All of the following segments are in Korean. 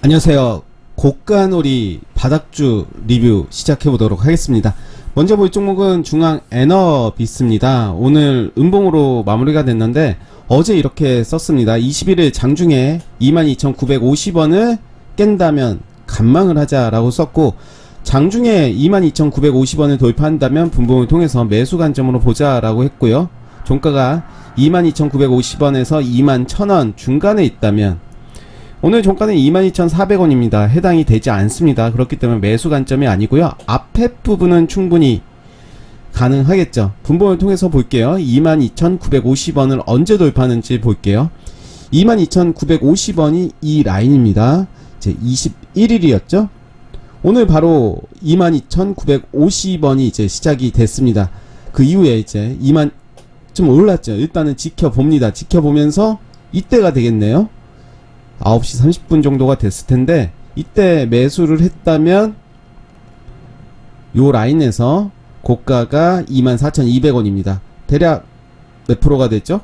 안녕하세요. 고가놀이 바닥주 리뷰 시작해 보도록 하겠습니다. 먼저 볼 종목은 중앙 에너비스입니다. 오늘 음봉으로 마무리가 됐는데 어제 이렇게 썼습니다. 21일 장중에 22,950원을 깬다면 간망을 하자라고 썼고, 장중에 22,950원을 돌파한다면 분봉을 통해서 매수 관점으로 보자라고 했고요. 종가가 22,950원에서 21,000원 중간에 있다면, 오늘 종가는 22,400원입니다. 해당이 되지 않습니다. 그렇기 때문에 매수 관점이 아니고요. 앞에 부분은 충분히 가능하겠죠. 분봉을 통해서 볼게요. 22,950원을 언제 돌파하는지 볼게요. 22,950원이 이 라인입니다. 이제 21일이었죠. 오늘 바로 22,950원이 이제 시작이 됐습니다. 그 이후에 이제 좀 올랐죠. 일단은 지켜봅니다. 지켜보면서 이때가 되겠네요. 9시 30분 정도가 됐을 텐데, 이때 매수를 했다면 요 라인에서 고가가 24,200원입니다. 대략 몇 프로가 됐죠?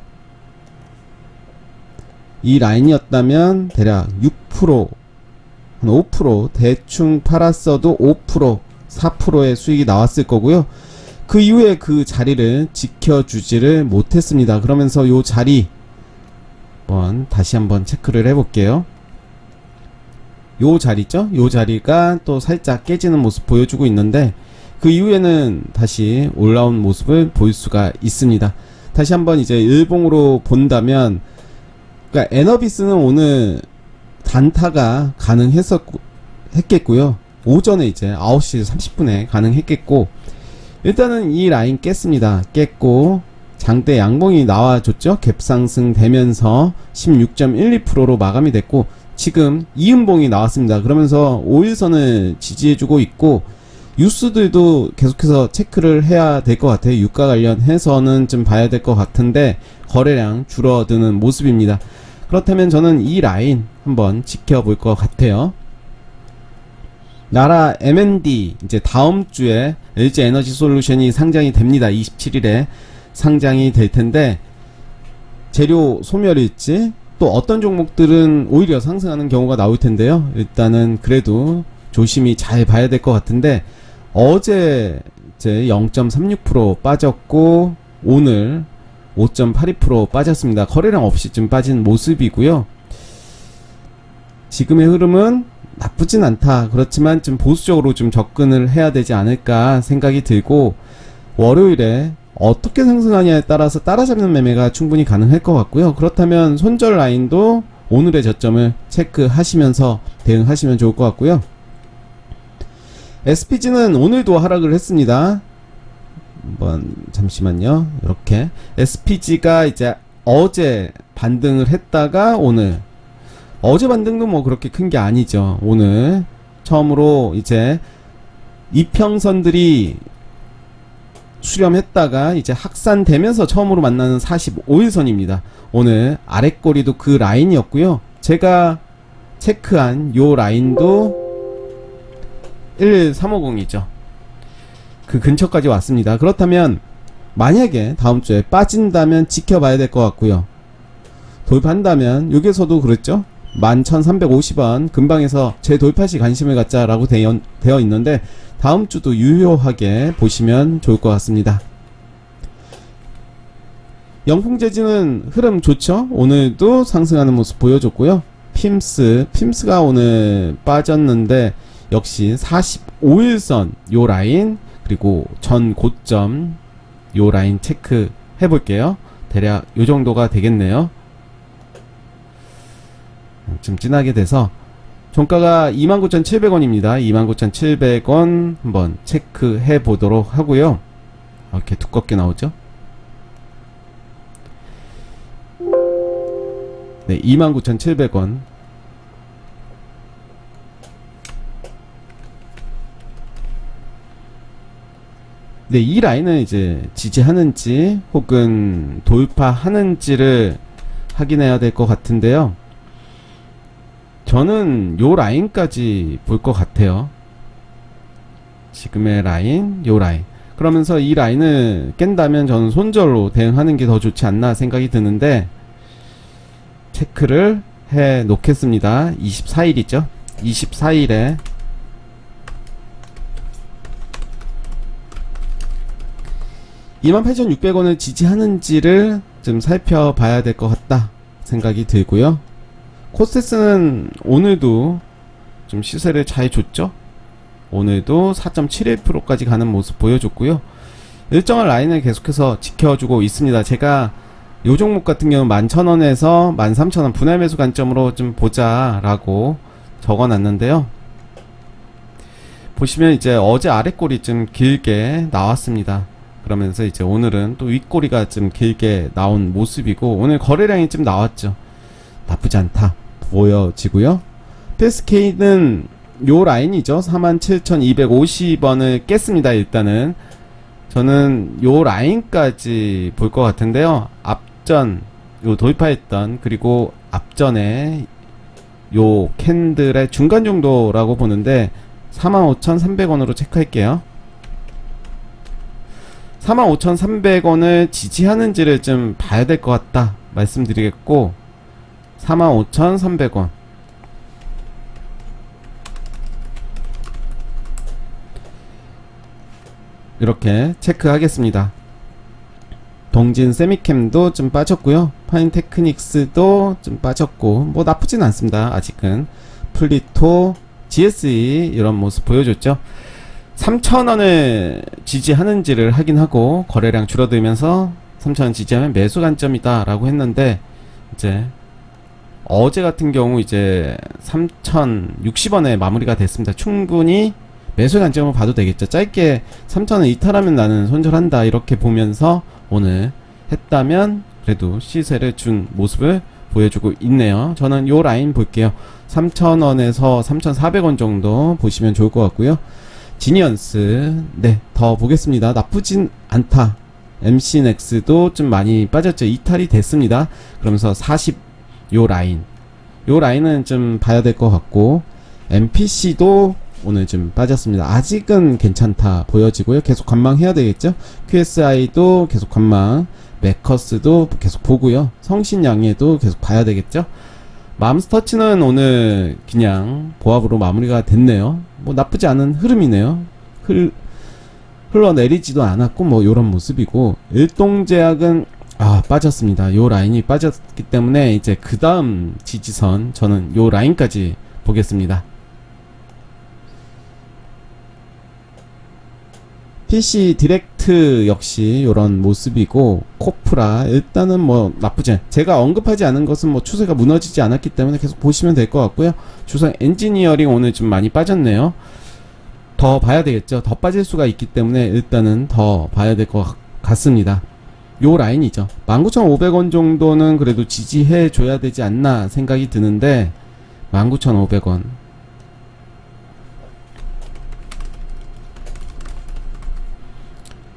이 라인이었다면 대략 6%, 한 5%, 대충 팔았어도 5%, 4%의 수익이 나왔을 거고요. 그 이후에 그 자리를 지켜주지를 못했습니다. 그러면서 요 자리 다시 한번 체크를 해볼게요. 요 자리죠? 요 자리가 또 살짝 깨지는 모습 보여주고 있는데, 그 이후에는 다시 올라온 모습을 볼 수가 있습니다. 다시 한번 이제 일봉으로 본다면, 그러니까 에너비스는 오늘 단타가 가능했겠고요. 오전에 이제 9시 30분에 가능했겠고, 일단은 이 라인 깼습니다. 깼고 장대 양봉이 나와줬죠. 갭상승 되면서 16.12%로 마감이 됐고, 지금 이음봉이 나왔습니다. 그러면서 5일선을 지지해주고 있고, 뉴스들도 계속해서 체크를 해야 될 것 같아요. 유가 관련해서는 좀 봐야 될 것 같은데 거래량 줄어드는 모습입니다. 그렇다면 저는 이 라인 한번 지켜볼 것 같아요. 나라 M&D 이제 다음 주에 LG에너지솔루션이 상장이 됩니다. 27일에 상장이 될 텐데, 재료 소멸일지 또 어떤 종목들은 오히려 상승하는 경우가 나올 텐데요. 일단은 그래도 조심히 잘 봐야 될 것 같은데, 어제 이제 0.36% 빠졌고 오늘 5.82% 빠졌습니다. 거래량 없이 좀 빠진 모습이고요. 지금의 흐름은 나쁘진 않다. 그렇지만 좀 보수적으로 좀 접근을 해야 되지 않을까 생각이 들고, 월요일에 어떻게 상승하냐에 따라서 따라잡는 매매가 충분히 가능할 것 같고요. 그렇다면 손절 라인도 오늘의 저점을 체크하시면서 대응하시면 좋을 것 같고요. SPG는 오늘도 하락을 했습니다. 한번 잠시만요. 이렇게 SPG가 이제 어제 반등을 했다가 오늘, 어제 반등도 뭐 그렇게 큰 게 아니죠. 오늘 처음으로 이제 이평선들이 수렴했다가 이제 확산되면서 처음으로 만나는 45일선입니다. 오늘 아랫꼬리도 그 라인이었고요. 제가 체크한 요 라인도 11350이죠. 그 근처까지 왔습니다. 그렇다면 만약에 다음주에 빠진다면 지켜봐야 될 것 같고요. 돌파한다면 여기서도 그랬죠. 11,350원 근방에서 재돌파시 관심을 갖자라고 되어 있는데, 다음주도 유효하게 보시면 좋을 것 같습니다. 영풍재진은 흐름 좋죠. 오늘도 상승하는 모습 보여줬고요. 핌스가 오늘 빠졌는데 역시 45일선 요 라인, 그리고 전 고점 요 라인 체크 해볼게요. 대략 요 정도가 되겠네요. 좀 진하게 돼서 종가가 29,700원입니다. 29,700원 한번 체크해 보도록 하고요. 이렇게 두껍게 나오죠. 네, 29,700원. 네, 이 라인은 이제 지지하는지 혹은 돌파하는지를 확인해야 될 것 같은데요. 저는 요 라인까지 볼 것 같아요. 지금의 라인, 요 라인. 그러면서 이 라인을 깬다면 저는 손절로 대응하는 게 더 좋지 않나 생각이 드는데, 체크를 해 놓겠습니다. 24일이죠. 24일에 28,600원을 지지하는지를 좀 살펴봐야 될 것 같다 생각이 들고요. 코스닥스는 오늘도 좀 시세를 잘 줬죠. 오늘도 4.71%까지 가는 모습 보여줬고요. 일정한 라인을 계속해서 지켜주고 있습니다. 제가 요 종목 같은 경우는 11,000원에서 13,000원 분할 매수 관점으로 좀 보자 라고 적어놨는데요. 보시면 이제 어제 아랫골이 좀 길게 나왔습니다. 그러면서 이제 오늘은 또 윗꼬리가 좀 길게 나온 모습이고, 오늘 거래량이 좀 나왔죠. 나쁘지 않다 보여지고요. PSK는 요 라인이죠. 47,250원을 깼습니다. 일단은 저는 요 라인까지 볼 것 같은데요. 앞전 요 돌파했던, 그리고 앞전에 요 캔들의 중간 정도라고 보는데 45,300원으로 체크할게요. 45,300원을 지지하는지를 좀 봐야 될 것 같다 말씀드리겠고, 45,300원 이렇게 체크하겠습니다. 동진 세미캠도 좀 빠졌고요. 파인테크닉스도 좀 빠졌고, 뭐 나쁘진 않습니다. 아직은 플리토, GSE 이런 모습 보여줬죠. 3,000원을 지지하는지를 확인하고, 거래량 줄어들면서 3,000원 지지하면 매수 관점이다 라고 했는데, 이제 어제 같은 경우 이제 3,060원에 마무리가 됐습니다. 충분히 매수 관점을 봐도 되겠죠. 짧게 3,000원 이탈하면 나는 손절한다 이렇게 보면서 오늘 했다면 그래도 시세를 준 모습을 보여주고 있네요. 저는 요 라인 볼게요. 3,000원에서 3,400원 정도 보시면 좋을 것 같고요. 지니언스 더 보겠습니다. 나쁘진 않다. MC넥스도 좀 많이 빠졌죠. 이탈이 됐습니다. 그러면서 40 요 라인은 좀 봐야 될 것 같고, MPC도 오늘 좀 빠졌습니다. 아직은 괜찮다 보여지고요. 계속 관망해야 되겠죠. QSI도 계속 관망, 메커스도 계속 보고요. 성신양해도 계속 봐야 되겠죠. 맘스터치는 오늘 그냥 보합으로 마무리가 됐네요. 뭐 나쁘지 않은 흐름이네요. 흘러내리지도 않았고 뭐 요런 모습이고, 일동제약은 빠졌습니다. 요 라인이 빠졌기 때문에 이제 그 다음 지지선 저는 요 라인까지 보겠습니다. PC 디렉트 역시 요런 모습이고, 코프라 일단은 뭐 나쁘지 제가 언급하지 않은 것은 뭐 추세가 무너지지 않았기 때문에 계속 보시면 될 것 같고요. 주성 엔지니어링 오늘 좀 많이 빠졌네요. 더 봐야 되겠죠. 더 빠질 수가 있기 때문에 일단은 더 봐야 될 것 같습니다. 요 라인이죠. 19,500원 정도는 그래도 지지해 줘야 되지 않나 생각이 드는데, 19,500원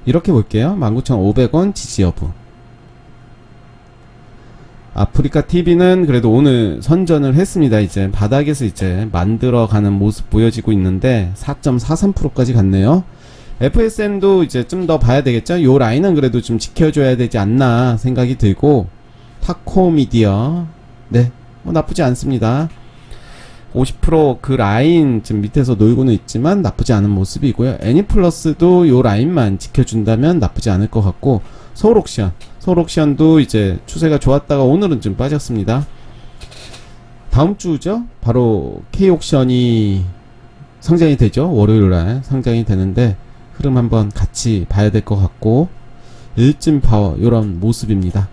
이렇게 볼게요. 19,500원 지지 여부. 아프리카 TV는 그래도 오늘 선전을 했습니다. 이제 바닥에서 이제 만들어가는 모습 보여지고 있는데 4.43%까지 갔네요. FSM도 이제 좀 더 봐야 되겠죠. 요 라인은 그래도 좀 지켜줘야 되지 않나 생각이 들고, 타코미디어 뭐 나쁘지 않습니다. 50% 그 라인 지금 밑에서 놀고는 있지만 나쁘지 않은 모습이고요. 애니플러스도 요 라인만 지켜준다면 나쁘지 않을 것 같고, 서울옥션도 이제 추세가 좋았다가 오늘은 좀 빠졌습니다. 다음 주죠. 바로 K옥션이 상장이 되죠. 월요일날 상장이 되는데 흐름 한번 같이 봐야 될 것 같고, 일진파워 요런 모습입니다.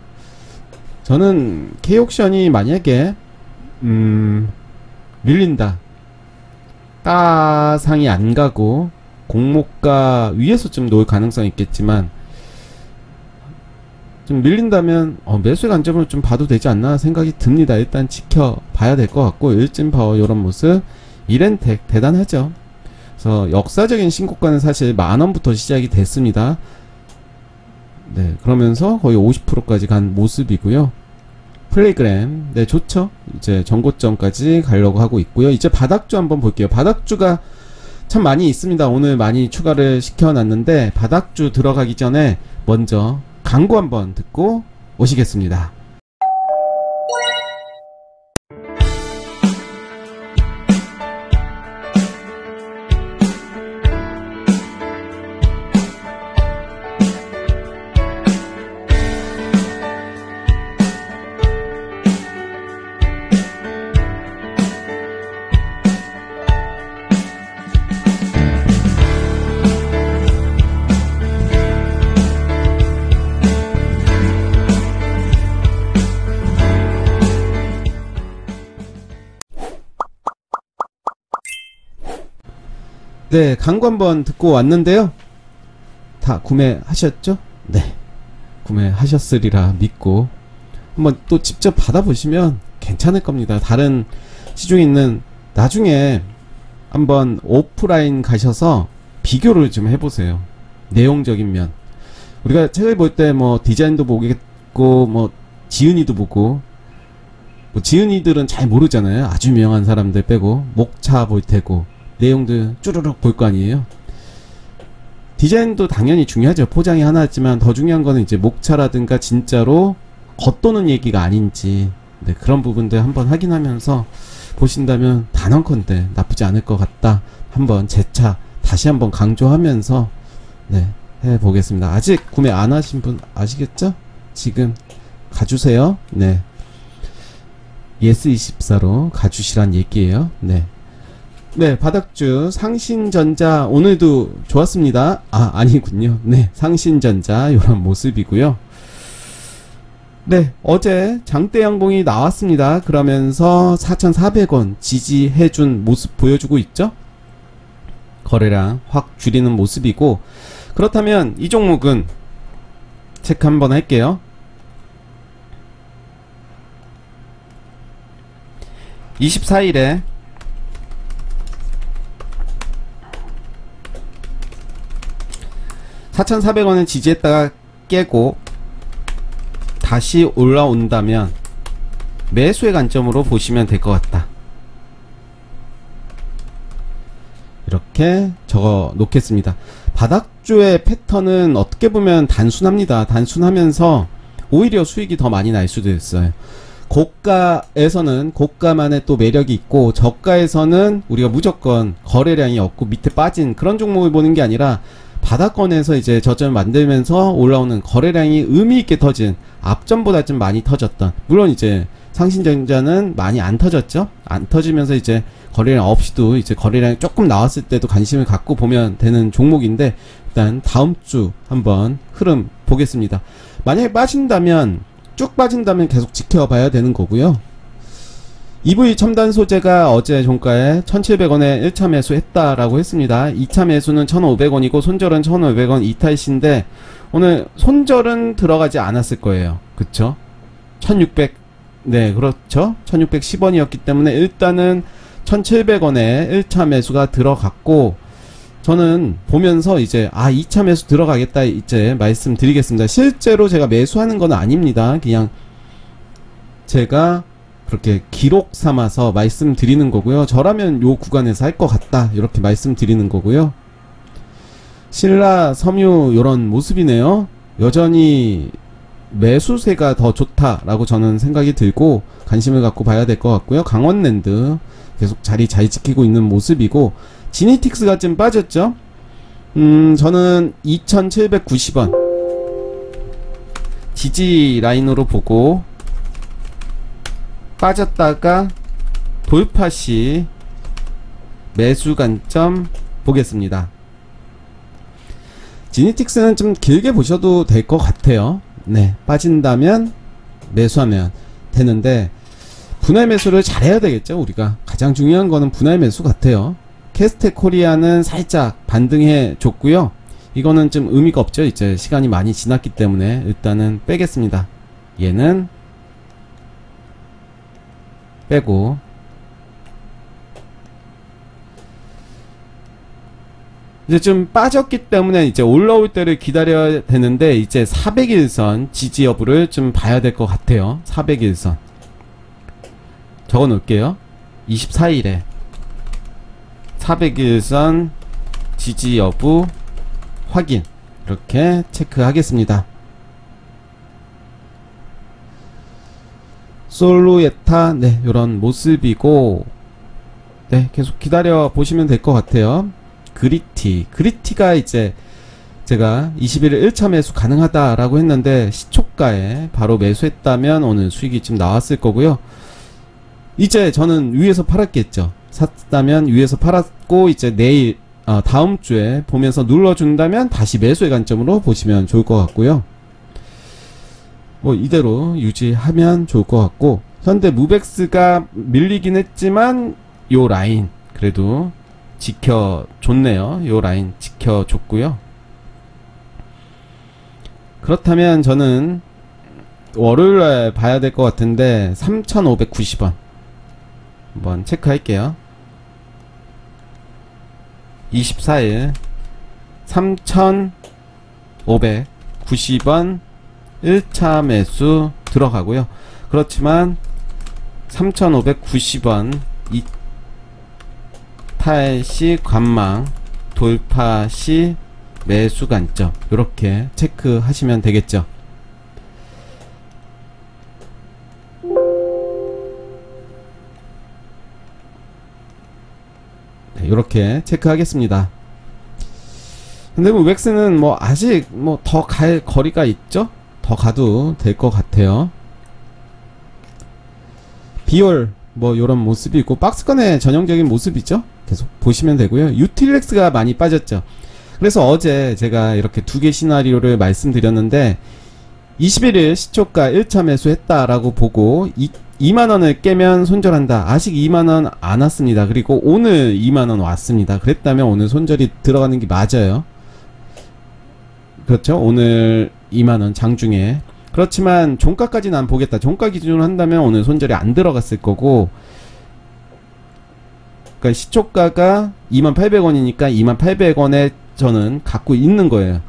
저는 K옥션이 만약에 밀린다, 가상이 안 가고 공모가 위에서 좀 놓을 가능성이 있겠지만, 좀 밀린다면 매수의 관점을 좀 봐도 되지 않나 생각이 듭니다. 일단 지켜봐야 될 것 같고, 일진파워 요런 모습. 이렌텍 대단하죠. 그래서 역사적인 신고가는 사실 만원부터 시작이 됐습니다. 그러면서 거의 50%까지 간 모습이고요. 플레이그램 좋죠. 이제 전고점까지 가려고 하고 있고요. 이제 바닥주 한번 볼게요. 바닥주가 참 많이 있습니다. 오늘 많이 추가를 시켜놨는데, 바닥주 들어가기 전에 먼저 광고 한번 듣고 오시겠습니다. 네, 광고 한번 듣고 왔는데요. 다 구매하셨죠? 네, 구매하셨으리라 믿고 한번 또 직접 받아보시면 괜찮을 겁니다. 다른 시중에 있는, 나중에 한번 오프라인 가셔서 비교를 좀 해보세요. 내용적인 면. 우리가 책을 볼 때 뭐 디자인도 보겠고 뭐 지은이도 보고, 뭐 지은이들은 잘 모르잖아요. 아주 유명한 사람들 빼고. 목차 볼 테고 내용들 쭈르륵 볼 거 아니에요. 디자인도 당연히 중요하죠. 포장이 하나지만 더 중요한 거는 이제 목차라든가 진짜로 겉도는 얘기가 아닌지, 네, 그런 부분들 한번 확인하면서 보신다면 단언컨대 나쁘지 않을 것 같다. 한번 재차 다시 한번 강조하면서 네, 해보겠습니다. 아직 구매 안 하신 분 아시겠죠? 지금 가주세요. 네, 예스24로 가주시란 얘기예요. 네. 네, 바닥주 상신전자 오늘도 좋았습니다. 아, 아니군요. 네, 상신전자 요런 모습이고요. 네, 어제 장대 양봉이 나왔습니다. 그러면서 4,400원 지지해준 모습 보여주고 있죠. 거래량 확 줄이는 모습이고, 그렇다면 이 종목은 체크 한번 할게요. 24일에 4,400원을 지지했다가 깨고 다시 올라온다면 매수의 관점으로 보시면 될 것 같다. 이렇게 적어 놓겠습니다. 바닥주의 패턴은 어떻게 보면 단순합니다. 단순하면서 오히려 수익이 더 많이 날 수도 있어요. 고가에서는 고가만의 또 매력이 있고, 저가에서는 우리가 무조건 거래량이 없고 밑에 빠진 그런 종목을 보는 게 아니라 바닥권에서 이제 저점을 만들면서 올라오는 거래량이 의미있게 터진, 앞전보다 좀 많이 터졌던, 물론 이제 상신전자는 많이 안 터졌죠. 안 터지면서 이제 거래량 없이도 이제 거래량이 조금 나왔을 때도 관심을 갖고 보면 되는 종목인데, 일단 다음 주 한번 흐름 보겠습니다. 만약에 빠진다면, 쭉 빠진다면 계속 지켜봐야 되는 거고요. EV 첨단 소재가 어제 종가에 1,700원에 1차 매수 했다라고 했습니다. 2차 매수는 1,500원이고 손절은 1,500원 이탈시인데, 오늘 손절은 들어가지 않았을 거예요. 그쵸? 1,600, 네, 그렇죠. 1,610원이었기 때문에 일단은 1,700원에 1차 매수가 들어갔고, 저는 보면서 이제 2차 매수 들어가겠다 이제 말씀드리겠습니다. 실제로 제가 매수하는 건 아닙니다. 그냥 제가 그렇게 기록 삼아서 말씀드리는 거고요. 저라면 요 구간에서 할 것 같다 이렇게 말씀드리는 거고요. 신라, 섬유 요런 모습이네요. 여전히 매수세가 더 좋다라고 저는 생각이 들고 관심을 갖고 봐야 될 것 같고요. 강원랜드 계속 자리 잘 지키고 있는 모습이고, 지니틱스가 좀 빠졌죠. 저는 2,790원 지지 라인으로 보고 빠졌다가 돌파시 매수 관점 보겠습니다. 지니틱스는 좀 길게 보셔도 될 것 같아요. 네, 빠진다면 매수하면 되는데 분할 매수를 잘해야 되겠죠. 우리가 가장 중요한 거는 분할 매수 같아요. 캐스텍 코리아는 살짝 반등해 줬고요. 이거는 좀 의미가 없죠. 이제 시간이 많이 지났기 때문에 일단은 빼겠습니다. 얘는 빼고, 이제 좀 빠졌기 때문에 이제 올라올 때를 기다려야 되는데, 이제 400일선 지지 여부를 좀 봐야 될 것 같아요. 400일선 적어 놓을게요. 24일에 400일선 지지 여부 확인, 이렇게 체크하겠습니다. 솔루에타, 네, 요런 모습이고, 네, 계속 기다려 보시면 될 것 같아요. 그리티가 이제 제가 21일 1차 매수 가능하다라고 했는데, 시초가에 바로 매수했다면 오늘 수익이 좀 나왔을 거고요. 이제 저는 위에서 팔았겠죠. 샀다면 위에서 팔았고, 이제 내일 다음 주에 보면서 눌러준다면 다시 매수의 관점으로 보시면 좋을 것 같고요. 뭐 이대로 유지하면 좋을 것 같고, 현대 무벡스가 밀리긴 했지만 요 라인 그래도 지켜줬네요. 요 라인 지켜줬고요. 그렇다면 저는 월요일날 봐야 될 것 같은데 3,590원 한번 체크할게요. 24일 3,590원 1차 매수 들어가고요. 그렇지만 3,590원 2탈시 관망 돌파 시 매수 관점 이렇게 체크하시면 되겠죠. 네, 이렇게 체크하겠습니다. 근데 뭐 웩스는 뭐 아직 뭐 더 갈 거리가 있죠? 더 가도 될 것 같아요. 비올 뭐 요런 모습이 있고 박스권의 전형적인 모습이죠. 계속 보시면 되고요. 유틸렉스가 많이 빠졌죠. 그래서 어제 제가 이렇게 두 개 시나리오를 말씀드렸는데 21일 시초가 1차 매수했다라고 보고 2만원을 깨면 손절한다. 아직 2만원 안 왔습니다. 그리고 오늘 2만원 왔습니다. 그랬다면 오늘 손절이 들어가는 게 맞아요. 그렇죠. 오늘 2만원 장중에. 그렇지만 종가까지는 안 보겠다. 종가 기준으로 한다면 오늘 손절이 안 들어갔을 거고, 그러니까 시초가가 2800원이니까 2800원에 저는 갖고 있는 거예요.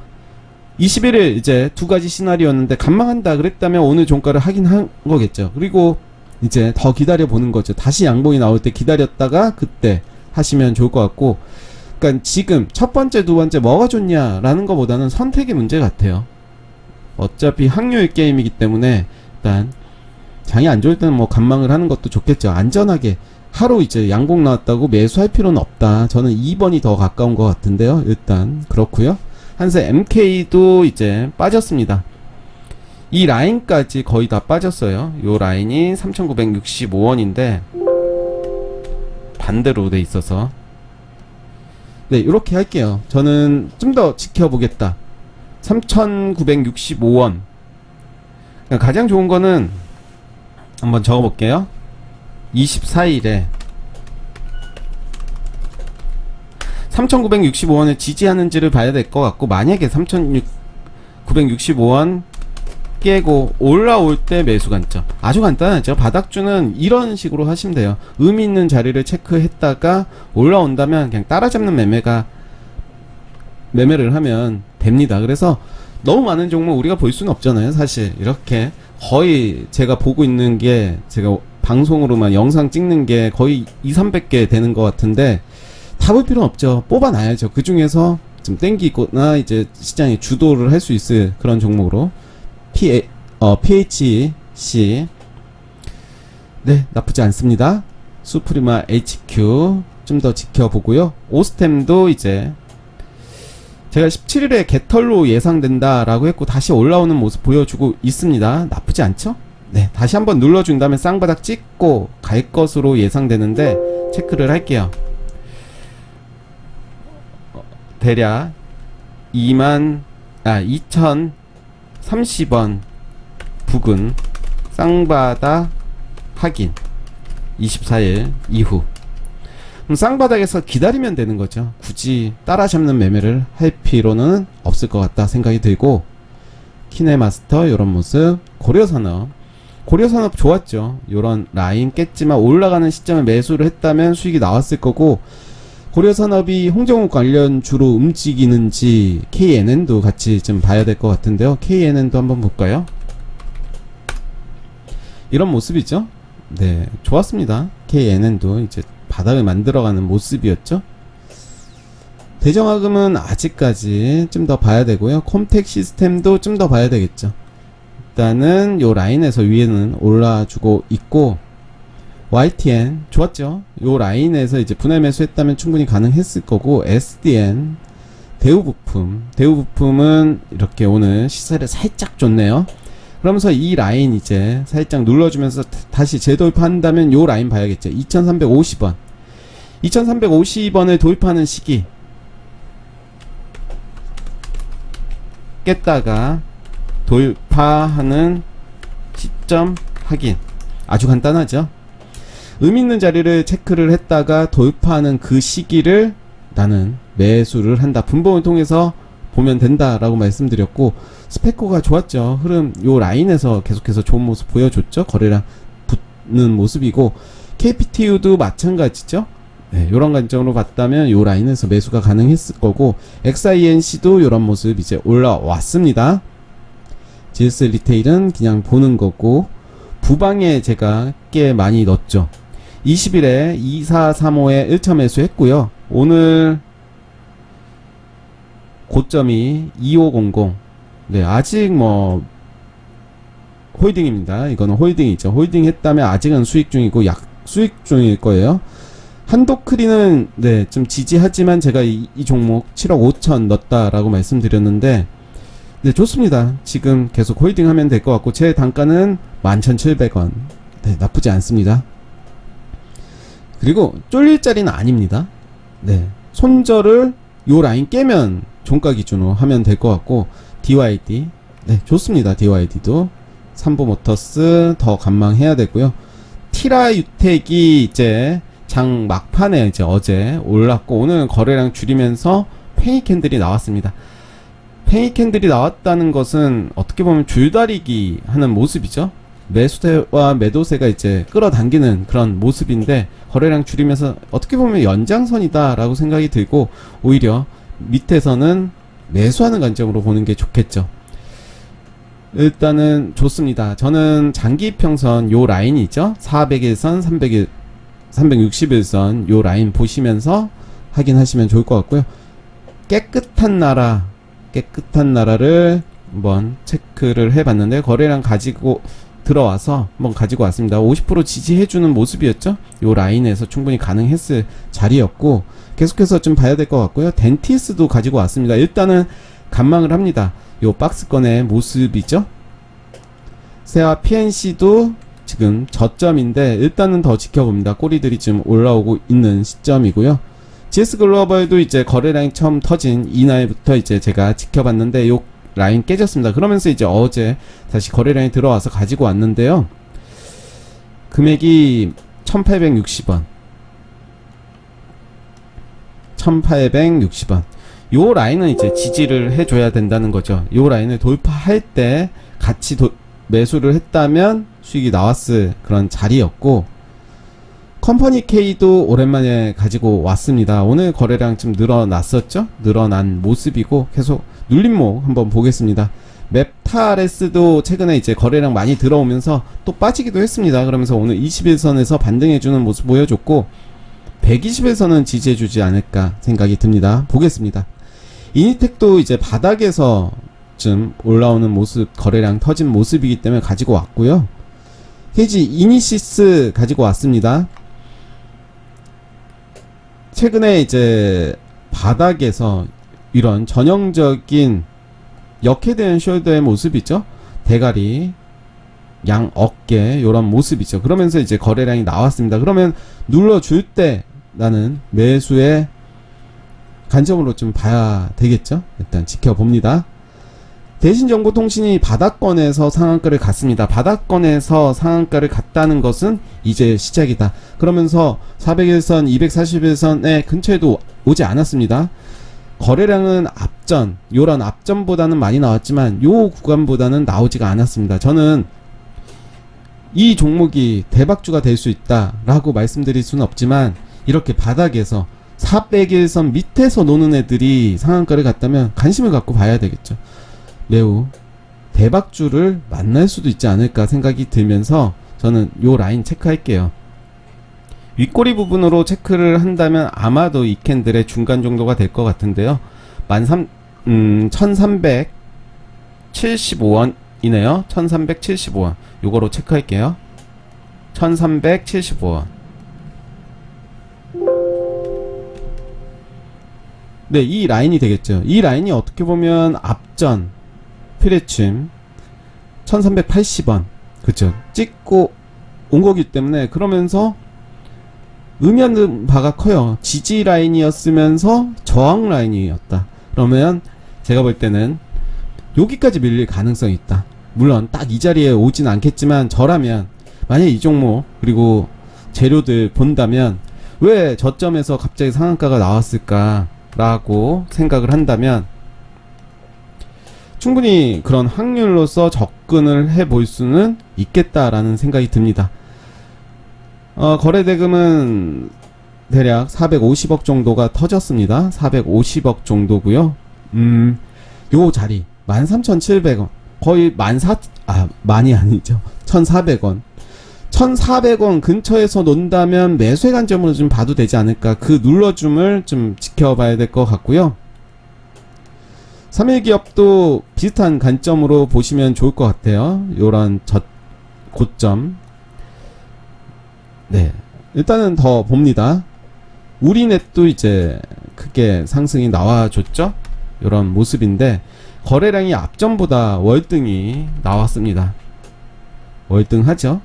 21일 이제 두 가지 시나리오였는데 간망한다 그랬다면 오늘 종가를 하긴 한 거겠죠. 그리고 이제 더 기다려 보는 거죠. 다시 양봉이 나올 때 기다렸다가 그때 하시면 좋을 것 같고, 그러니까 지금 첫 번째 두 번째 뭐가 좋냐라는 것보다는 선택의 문제 같아요. 어차피 확률 게임이기 때문에 일단 장이 안 좋을 때는 뭐 간망을 하는 것도 좋겠죠. 안전하게 하루 이제 양봉 나왔다고 매수할 필요는 없다. 저는 2번이 더 가까운 것 같은데요. 일단 그렇고요. 한세 MK도 이제 빠졌습니다. 이 라인까지 거의 다 빠졌어요. 요 라인이 3,965원인데 반대로 돼 있어서, 네, 이렇게 할게요. 저는 좀 더 지켜보겠다. 3,965원. 가장 좋은 거는 한번 적어볼게요. 24일에 3,965원을 지지하는지를 봐야 될 것 같고, 만약에 3,965원 깨고 올라올 때 매수 관점. 아주 간단하죠. 바닥주는 이런 식으로 하시면 돼요. 의미 있는 자리를 체크했다가 올라온다면 그냥 따라잡는 매매를 하면 됩니다. 그래서 너무 많은 종목 우리가 볼 수는 없잖아요. 사실 이렇게 거의 제가 보고 있는 게, 제가 방송으로만 영상 찍는 게 거의 200~300개 되는 것 같은데 다 볼 필요는 없죠. 뽑아놔야죠. 그 중에서 좀 땡기거나 이제 시장이 주도를 할 수 있을 그런 종목으로 PHC, 네, 나쁘지 않습니다. 수프리마 HQ 좀 더 지켜보고요. 오스템도 이제 제가 17일에 개털로 예상된다 라고 했고 다시 올라오는 모습 보여주고 있습니다. 나쁘지 않죠? 네, 다시 한번 눌러준 다음에 쌍바닥 찍고 갈 것으로 예상되는데 체크를 할게요. 대략 2030원 부근 쌍바닥 확인. 24일 이후. 그럼 쌍바닥에서 기다리면 되는 거죠. 굳이 따라잡는 매매를 할 필요는 없을 것 같다 생각이 들고, 키네마스터 요런 모습. 고려산업 좋았죠. 요런 라인 깼지만 올라가는 시점에 매수를 했다면 수익이 나왔을 거고, 고려산업이 홍정욱 관련주로 움직이는지 KNN도 같이 좀 봐야 될 것 같은데요. KNN도 한번 볼까요? 이런 모습이죠. 네, 좋았습니다. KNN도 이제 바닥을 만들어가는 모습이었죠. 대정화금은 아직까지 좀 더 봐야 되고요. 콤텍 시스템도 좀 더 봐야 되겠죠. 일단은 요 라인에서 위에는 올라주고 있고, YTN 좋았죠. 요 라인에서 이제 분할 매수했다면 충분히 가능했을 거고, SDN 대우부품은 이렇게 오늘 시세를 살짝 줬네요. 그러면서 이 라인 이제 살짝 눌러주면서 다시 재돌파한다면 요 라인 봐야겠죠. 2350원 2350원을 돌파하는 시기 깼다가 돌파하는 시점 확인. 아주 간단하죠. 의미있는 자리를 체크를 했다가 돌파하는 그 시기를 나는 매수를 한다. 분봉을 통해서 보면 된다라고 말씀드렸고, 스페코가 좋았죠. 흐름 요 라인에서 계속해서 좋은 모습 보여줬죠. 거래량 붙는 모습이고, KPTU도 마찬가지죠. 네, 요런 관점으로 봤다면 요 라인에서 매수가 가능했을 거고, XINC도 요런 모습 이제 올라왔습니다. GS 리테일은 그냥 보는 거고, 부방에 제가 꽤 많이 넣었죠. 20일에 2435에 1차 매수했고요. 오늘 고점이 2500. 네, 아직 뭐 홀딩입니다. 이거는 홀딩이죠. 홀딩 했다면 아직은 수익 중이고 약수익 중일 거예요. 한도크리는 네, 좀 지지하지만 제가 이 종목 7억 5천 넣었다라고 말씀드렸는데, 네, 좋습니다. 지금 계속 홀딩하면 될 것 같고, 제 단가는 11,700원. 네, 나쁘지 않습니다. 그리고 쫄릴 자리는 아닙니다. 네, 손절을 요 라인 깨면 종가 기준으로 하면 될 것 같고, DYD 네, 좋습니다. DYD도 삼보모터스 더 관망해야 되고요. 티라 유텍이 이제 장 막판에 이제 어제 올랐고, 오늘 거래량 줄이면서 팽이 캔들이 나왔습니다. 팽이 캔들이 나왔다는 것은 어떻게 보면 줄다리기 하는 모습이죠. 매수세와 매도세가 이제 끌어당기는 그런 모습인데, 거래량 줄이면서 어떻게 보면 연장선이다 라고 생각이 들고, 오히려 밑에서는 매수하는 관점으로 보는 게 좋겠죠. 일단은 좋습니다. 저는 장기평선 요 라인이죠. 400일선 360일선 요 라인 보시면서 확인하시면 좋을 것 같고요. 깨끗한 나라를 한번 체크를 해봤는데, 거래량 가지고 들어와서 한번 가지고 왔습니다. 50% 지지해주는 모습이었죠. 요 라인에서 충분히 가능했을 자리였고, 계속해서 좀 봐야 될 것 같고요. 덴티스도 가지고 왔습니다. 일단은 관망을 합니다. 요 박스권의 모습이죠. 세와 PNC도 지금 저점인데 일단은 더 지켜봅니다. 꼬리들이 좀 올라오고 있는 시점이고요. GS 글로벌도 이제 거래량이 처음 터진 이날부터 이제 제가 지켜봤는데 요 라인 깨졌습니다. 그러면서 이제 어제 다시 거래량이 들어와서 가지고 왔는데요. 금액이 1860원. 1860원. 요 라인은 이제 지지를 해줘야 된다는 거죠. 요 라인을 돌파할 때 같이 매수를 했다면 수익이 나왔을 그런 자리였고, 컴퍼니 K도 오랜만에 가지고 왔습니다. 오늘 거래량 좀 늘어났었죠? 늘어난 모습이고, 계속 눌림목 한번 보겠습니다. 맵타레스도 최근에 이제 거래량 많이 들어오면서 또 빠지기도 했습니다. 그러면서 오늘 21선에서 반등해주는 모습 보여줬고, 120에서는 지지해주지 않을까 생각이 듭니다. 보겠습니다. 이니텍도 이제 바닥에서 좀 올라오는 모습, 거래량 터진 모습이기 때문에 가지고 왔고요. 헤지 이니시스 가지고 왔습니다. 최근에 이제 바닥에서 이런 전형적인 역헤드앤 숄더의 모습이죠. 대가리, 양 어깨 요런 모습이죠. 그러면서 이제 거래량이 나왔습니다. 그러면 눌러줄 때 나는 매수의 관점으로 좀 봐야 되겠죠. 일단 지켜봅니다. 대신정보통신이 바닥권에서 상한가를 갔습니다. 바닥권에서 상한가를 갔다는 것은 이제 시작이다. 그러면서 400일선, 241선의 근처에도 오지 않았습니다. 거래량은 앞전, 요런 앞전보다는 많이 나왔지만 요 구간보다는 나오지가 않았습니다. 저는 이 종목이 대박주가 될 수 있다 라고 말씀드릴 수는 없지만, 이렇게 바닥에서 400일선 밑에서 노는 애들이 상한가를 갔다면 관심을 갖고 봐야 되겠죠. 매우 대박주를 만날 수도 있지 않을까 생각이 들면서 저는 요 라인 체크할게요. 윗꼬리 부분으로 체크를 한다면 아마도 이 캔들의 중간 정도가 될 것 같은데요. 1375원 이네요. 1375원 요거로 체크할게요. 1375원. 네, 이 라인이 되겠죠. 이 라인이 어떻게 보면 앞전 피레침 1380원 그쵸 찍고 온 거기 때문에, 그러면서 의미하는 바가 커요. 지지 라인이었으면서 저항 라인이었다. 그러면 제가 볼 때는 여기까지 밀릴 가능성이 있다. 물론 딱 이 자리에 오진 않겠지만, 저라면 만약 이 종목 그리고 재료들 본다면 왜 저점에서 갑자기 상한가가 나왔을까 라고 생각을 한다면, 충분히 그런 확률로서 접근을 해 볼 수는 있겠다라는 생각이 듭니다. 거래대금은 대략 450억 정도가 터졌습니다. 450억 정도고요. 요 자리 13,700원, 거의 만이 아니죠. 1,400원. 1,400원 근처에서 논다면 매수의 관점으로 좀 봐도 되지 않을까. 그 눌러줌을 좀 지켜봐야 될 것 같고요. 3일 기업도 비슷한 관점으로 보시면 좋을 것 같아요. 요런 고점. 네. 일단은 더 봅니다. 우리넷도 이제 크게 상승이 나와줬죠? 요런 모습인데, 거래량이 앞전보다 월등히 나왔습니다. 월등하죠?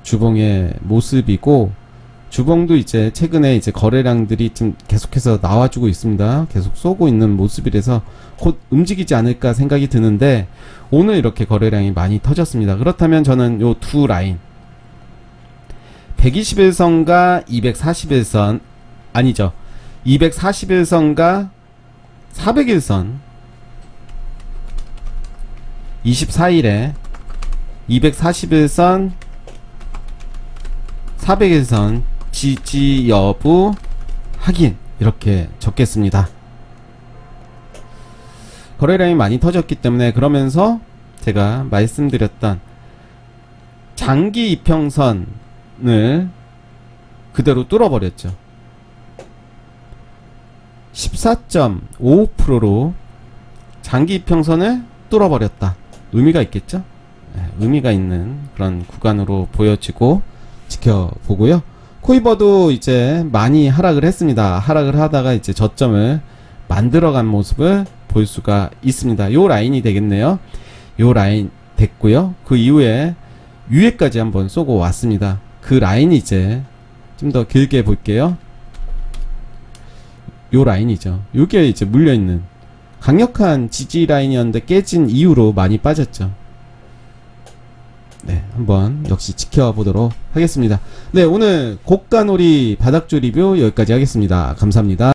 주봉의 모습이고, 주봉도 이제 최근에 이제 거래량들이 좀 계속해서 나와주고 있습니다. 계속 쏘고 있는 모습이라서 곧 움직이지 않을까 생각이 드는데, 오늘 이렇게 거래량이 많이 터졌습니다. 그렇다면 저는 요 두 라인, 121선과 241선, 아니죠, 241선과 401선, 24일에 241선, 401선 지지 여부 확인, 이렇게 적겠습니다. 거래량이 많이 터졌기 때문에, 그러면서 제가 말씀드렸던 장기 이평선을 그대로 뚫어버렸죠. 14.55%로 장기 이평선을 뚫어버렸다. 의미가 있겠죠? 네, 의미가 있는 그런 구간으로 보여지고 지켜보고요. 코이버도 이제 많이 하락을 했습니다. 하락을 하다가 이제 저점을 만들어간 모습을 볼 수가 있습니다. 요 라인이 되겠네요. 요 라인 됐고요. 그 이후에 위에까지 한번 쏘고 왔습니다. 그 라인이 이제 좀 더 길게 볼게요. 요 라인이죠. 요게 이제 물려있는 강력한 지지 라인이었는데 깨진 이후로 많이 빠졌죠. 네, 한번 역시 지켜보도록 하겠습니다. 네, 오늘 고가놀이 바닥조 리뷰 여기까지 하겠습니다. 감사합니다.